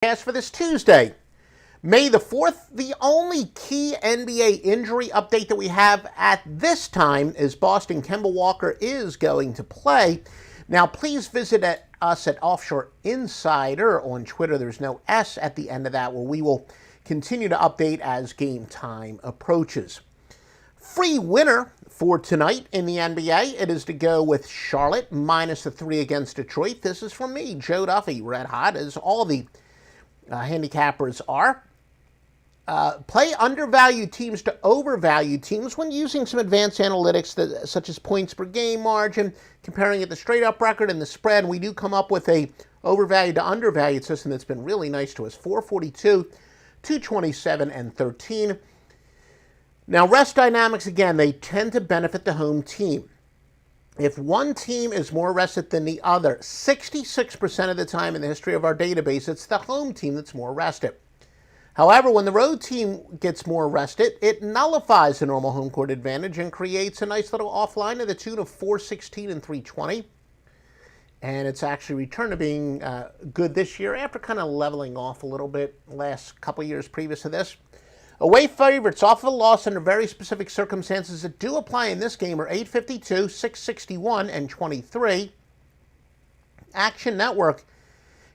For this Tuesday, May the 4th. The only key NBA injury update that we have at this time is Boston Kemba Walker is going to play. Now, please visit us at Offshore Insider on Twitter. There's no S at the end of that, where we will continue to update as game time approaches. Free winner for tonight in the NBA. It is to go with Charlotte minus the 3 against Detroit. This is from me, Joe Duffy, red hot, as all the handicappers are. Play undervalued teams to overvalued teams when using some advanced analytics such as points per game margin, comparing it to straight up record and the spread. We do come up with a overvalued to undervalued system that's been really nice to us. 442, 227, and 13. Now, rest dynamics, again, they tend to benefit the home team. If one team is more rested than the other, 66% of the time in the history of our database, it's the home team that's more rested. However, when the road team gets more rested, it nullifies the normal home court advantage and creates a nice little offline to the tune of 416 and 320. And it's actually returned to being good this year after kind of leveling off a little bit last couple years previous to this. Away favorites off of a loss under very specific circumstances that do apply in this game are 852, 661, and 23. Action Network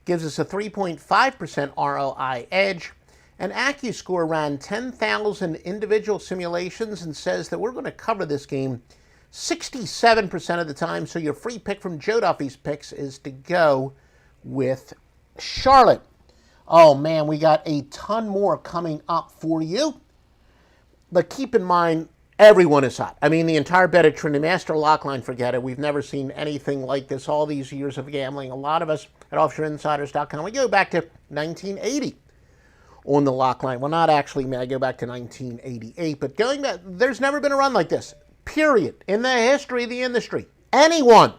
gives us a 3.5% ROI edge. And AccuScore ran 10,000 individual simulations and says that we're going to cover this game 67% of the time. So your free pick from Joe Duffy's picks is to go with Charlotte. Oh, man, we got a ton more coming up for you. But keep in mind, everyone is hot. I mean, the entire bet at Trinity Master Lock Line, forget it. We've never seen anything like this all these years of gambling. A lot of us at OffshoreInsiders.com, we go back to 1980 on the lock line. Well, not actually, I go back to 1988. But going back, there's never been a run like this, period, in the history of the industry. Anyone.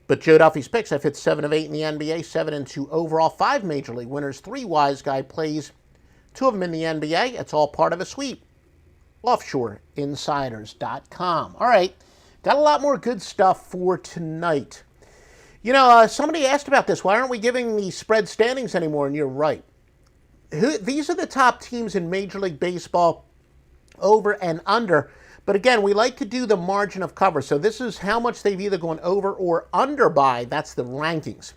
But Joe Duffy's picks, I've hit 7 of 8 in the NBA, 7 and 2 overall, 5 Major League winners, 3 Wise Guy plays, 2 of them in the NBA. It's all part of a sweep. OffshoreInsiders.com. All right, got a lot more good stuff for tonight. You know, somebody asked about this. Why aren't we giving the spread standings anymore? And you're right. These are the top teams in Major League Baseball, over and under. But again, we like to do the margin of cover. So this is how much they've either gone over or under by. That's the rankings.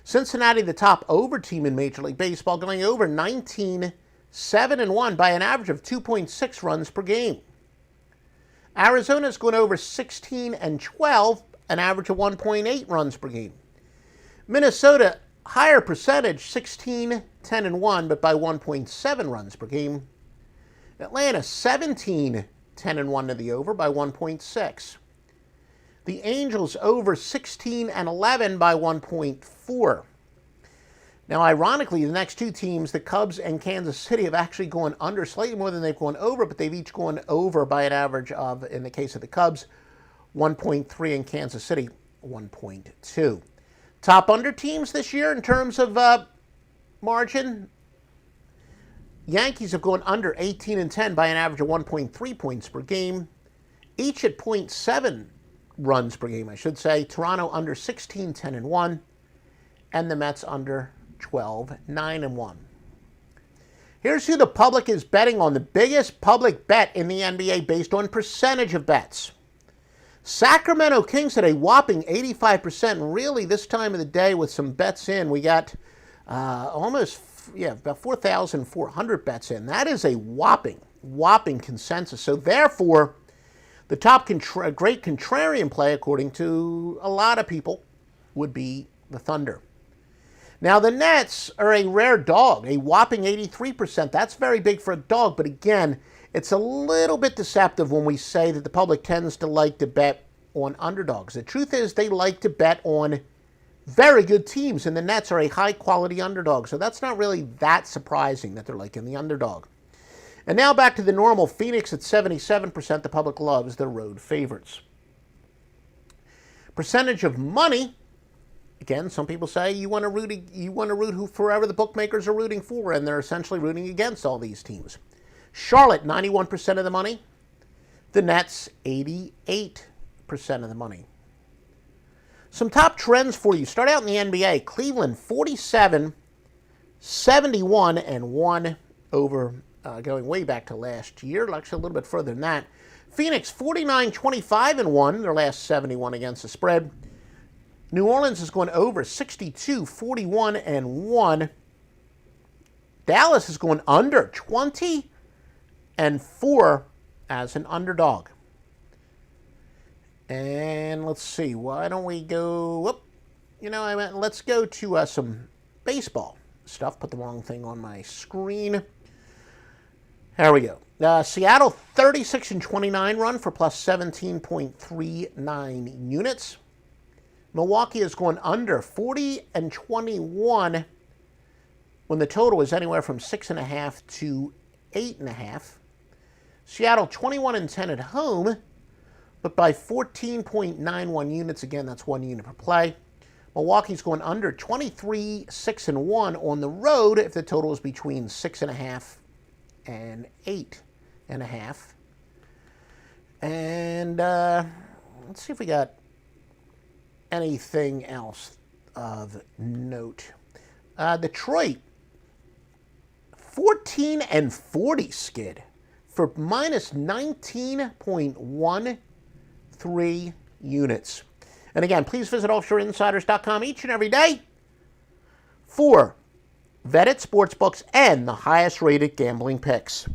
Cincinnati, the top over team in Major League Baseball, going over 19, 7-1 by an average of 2.6 runs per game. Arizona's going over 16 and 12, an average of 1.8 runs per game. Minnesota, higher percentage, 16, 10-1, but by 1.7 runs per game. Atlanta, 17, 10-1 to the over by 1.6. The Angels over 16 and 11 by 1.4. Now, ironically, the next two teams, the Cubs and Kansas City, have actually gone under slightly more than they've gone over, but they've each gone over by an average of, in the case of the Cubs, 1.3, and Kansas City, 1.2. Top under teams this year in terms of margin, Yankees have gone under 18 and 10 by an average of 1.3 points per game, each at 0.7 runs per game, I should say. Toronto under 16, 10-1, and the Mets under 12, 9-1. Here's who the public is betting on, the biggest public bet in the NBA based on percentage of bets. Sacramento Kings at a whopping 85%. Really, this time of the day with some bets in, we got about 4,400 bets in. That is a whopping consensus. So therefore, the top great contrarian play, according to a lot of people, would be the Thunder. Now, the Nets are a rare dog, a whopping 83%. That's very big for a dog, but again, it's a little bit deceptive when we say that the public tends to like to bet on underdogs. The truth is they like to bet on very good teams, and the Nets are a high-quality underdog, so that's not really that surprising that they're liking the underdog. And now back to the normal. Phoenix at 77%. The public loves the road favorites. Percentage of money. Again, some people say you want to root who forever the bookmakers are rooting for, and they're essentially rooting against all these teams. Charlotte, 91% of the money. The Nets, 88% of the money. Some top trends for you. Start out in the NBA. Cleveland, 47, 71-1 over going way back to last year, actually a little bit further than that. Phoenix 49-25-1, their last 71 against the spread. New Orleans is going over 62-41-1. Dallas is going under 20-4 as an underdog. And let's see, why don't we go, let's go to some baseball stuff. Put the wrong thing on my screen. There we go. Seattle 36-29 run for plus 17.39 units. Milwaukee is going under 40-21 when the total is anywhere from 6.5 to 8.5. Seattle 21-10 at home, but by 14.91 units. Again, that's 1 unit per play. Milwaukee's going under 23-6-1 on the road if the total is between 6.5 and 8.5. And let's see if we got anything else of note. Detroit 14-40 skid for minus 19.13 units. And again, please visit offshoreinsiders.com each and every day for vetted sportsbooks and the highest rated gambling picks.